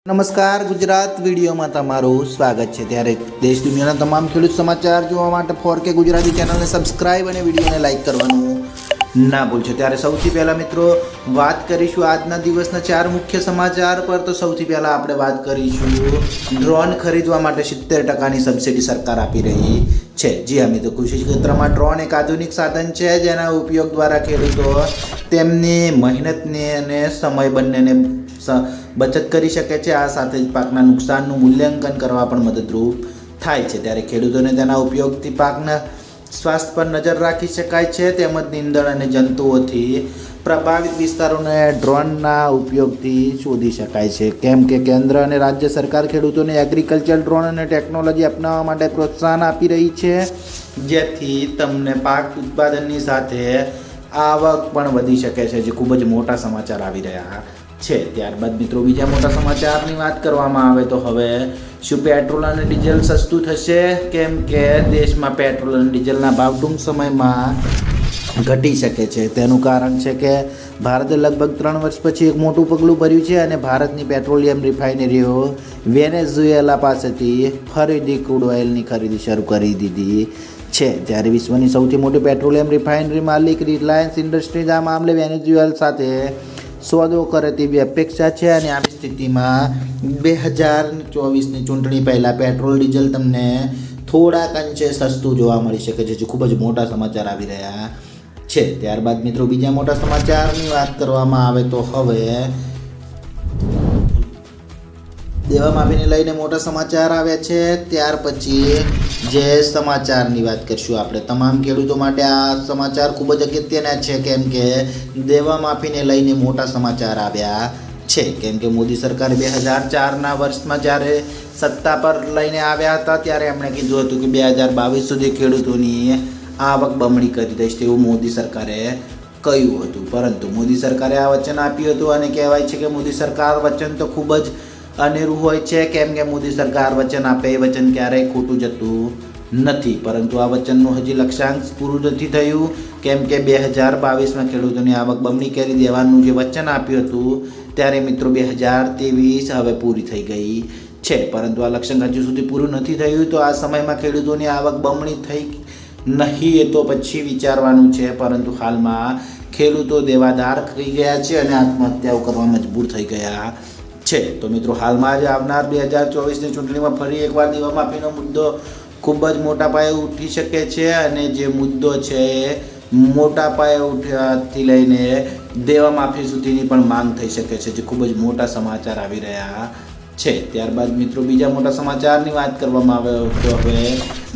નમસ્કાર ગુજરાત વિડીયોમાં તમારું સ્વાગત છે। ત્યારે દેશ દુનિયાના તમામ ખેડૂત સમાચાર જોવા માટે 4K ગુજરાતી ચેનલને સબસ્ક્રાઇબ અને વિડીયોને લાઇક કરવાનું ના ભૂલશો। ત્યારે સૌથી પહેલાં મિત્રો વાત કરીશું આજના દિવસના 4 મુખ્ય સમાચાર પર। તો સૌથી પહેલાં આપણે વાત કરીશું ડ્રોન ખરીદવા માટે 70%ની સબસિડી સરકાર આપી રહી છે। જી હા મિત્રો, કૃષિ ક્ષેત્રમાં ડ્રોન એક આધુનિક સાધન છે જેના ઉપયોગ દ્વારા ખેડૂતો તેમની મહેનતને અને સમય બંનેને બચત કરી શકે છે। આ સાથે જ પાકના નુકસાનનું મૂલ્યાંકન કરવા પણ મદદરૂપ થાય છે। ત્યારે ખેડૂતોને તેના ઉપયોગથી પાકના સ્વાસ્થ્ય પર નજર રાખી શકાય છે, તેમજ નીંદણ અને જંતુઓથી પ્રભાવિત વિસ્તારોને ડ્રોનના ઉપયોગથી શોધી શકાય છે। કેમ કે કેન્દ્ર અને રાજ્ય સરકાર ખેડૂતોને એગ્રીકલ્ચર ડ્રોન અને ટેકનોલોજી અપનાવવા માટે પ્રોત્સાહન આપી રહી છે, જેથી તમને પાક ઉત્પાદનની સાથે આવક પણ વધી શકે છે, જે ખૂબ જ મોટા સમાચાર આવી રહ્યા છે। ત્યારબાદ મિત્રો બીજા મોટા સમાચારની વાત કરવામાં આવે તો હવે શું પેટ્રોલ અને ડીઝલ સસ્તું થશે? કેમ કે દેશમાં પેટ્રોલ અને ડીઝલના ભાવ ટૂંક સમયમાં ઘટી શકે છે। તેનું કારણ છે કે ભારતે લગભગ 3 વર્ષ પછી એક મોટું પગલું ભર્યું છે અને ભારતની પેટ્રોલિયમ રિફાઇનરીઓ વેનેઝુએલા પાસેથી ફરીથી ક્રૂડ ઓઇલની ખરીદી શરૂ કરી દીધી છે। જ્યારે વિશ્વની સૌથી મોટી પેટ્રોલિયમ રિફાઇનરી માલિક રિલાયન્સ ઇન્ડસ્ટ્રીઝ આ મામલે વેનેઝુએલા સાથે સોદો કરે તેવી અપેક્ષા છે અને આવી સ્થિતિમાં 2024ની ચૂંટણી પહેલાં પેટ્રોલ ડીઝલ તમને થોડાક અંશે સસ્તું જોવા મળી શકે છે, જે ખૂબ જ મોટા સમાચાર આવી રહ્યા છે। ત્યારબાદ મિત્રો બીજા મોટા સમાચારની વાત કરવામાં આવે તો હવે દેવા માફીને લઈને મોટા સમાચાર આવ્યા છે। ત્યાર પછી જે સમાચારની વાત કરીશું આપણે, તમામ ખેડૂતો માટે આ સમાચાર ખૂબ જ અગત્યના છે, કેમ કે દેવા માફીને લઈને મોટા સમાચાર આવ્યા છે। કેમ કે મોદી સરકારે 2004ના વર્ષમાં જ્યારે સત્તા પર લઈને આવ્યા હતા ત્યારે એમણે કીધું હતું કે 2022 સુધી ખેડૂતોની આવક બમણી કરી દઈશ તેવું મોદી સરકારે કહ્યું હતું, પરંતુ મોદી સરકારે આ વચન આપ્યું હતું અને કહેવાય છે કે મોદી સરકાર વચન તો ખૂબ જ અનેરું હોય છે, કેમ કે મોદી સરકાર વચન આપે એ વચન ક્યારેય ખોટું જતું નથી, પરંતુ આ વચનનું હજી લક્ષ્યાંક પૂરું નથી થયું, કેમ કે 2022માં ખેડૂતોની આવક બમણી કરી દેવાનું જે વચન આપ્યું હતું ત્યારે મિત્રો 2023 હવે પૂરી થઈ ગઈ છે, પરંતુ આ લક્ષ્યાંક હજુ સુધી પૂરું નથી થયું। તો આ સમયમાં ખેડૂતોની આવક બમણી થઈ નહીં એ તો પછી વિચારવાનું છે, પરંતુ હાલમાં ખેડૂતો દેવાદાર થઈ ગયા છે અને આત્મહત્યાઓ કરવા મજબૂર થઈ ગયા છે। તો મિત્રો હાલમાં જ આવનાર 2024ની ચૂંટણીમાં ફરી એકવાર દેવા માફીનો મુદ્દો ખૂબ જ મોટા પાયે ઉઠી શકે છે અને જે મુદ્દો છે એ મોટા પાયે ઉઠવાથી લઈને દેવા માફી સુધીની પણ માંગ થઈ શકે છે, જે ખૂબ જ મોટા સમાચાર આવી રહ્યા છે। ત્યારબાદ મિત્રો બીજા મોટા સમાચારની વાત કરવામાં આવે તો હવે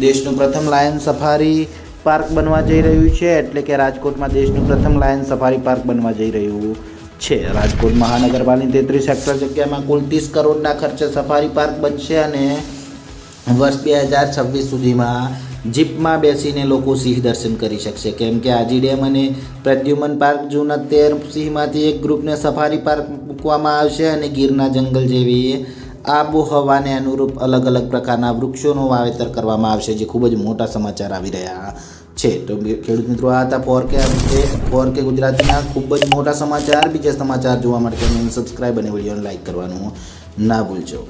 દેશનું પ્રથમ લાયન સફારી પાર્ક બનવા જઈ રહ્યું છે, એટલે કે રાજકોટમાં દેશનું પ્રથમ લાયન સફારી પાર્ક બનવા જઈ રહ્યું છે। રાજકોટ મહાનગરપાલિકાની 33 હેક્ટર જગ્યામાં કુલ 30 કરોડના ખર્ચે સફારી પાર્ક બનશે અને વર્ષ 2026 સુધીમાં જીપમાં બેસીને લોકો સિંહ દર્શન કરી શકશે, કેમ કે આજી ડેમ અને પ્રદ્યુમન પાર્ક જૂના 13 સિંહમાંથી એક ગ્રુપને સફારી પાર્ક મૂકવામાં આવશે અને ગીરના જંગલ જેવી આબોહવાને અનુરૂપ અલગ અલગ પ્રકારના વૃક્ષોનું વાવેતર કરવામાં આવશે, જે ખૂબ જ મોટા સમાચાર આવી રહ્યા છે। તો ખેડૂત મિત્રો આ હતા 4K ગુજરાતીના ખૂબ જ મોટા સમાચાર। બીજા સમાચાર જોવા માટે ચેનલને સબસ્ક્રાઈબ અને વિડીયોને લાઇક કરવાનું ના ભૂલશો।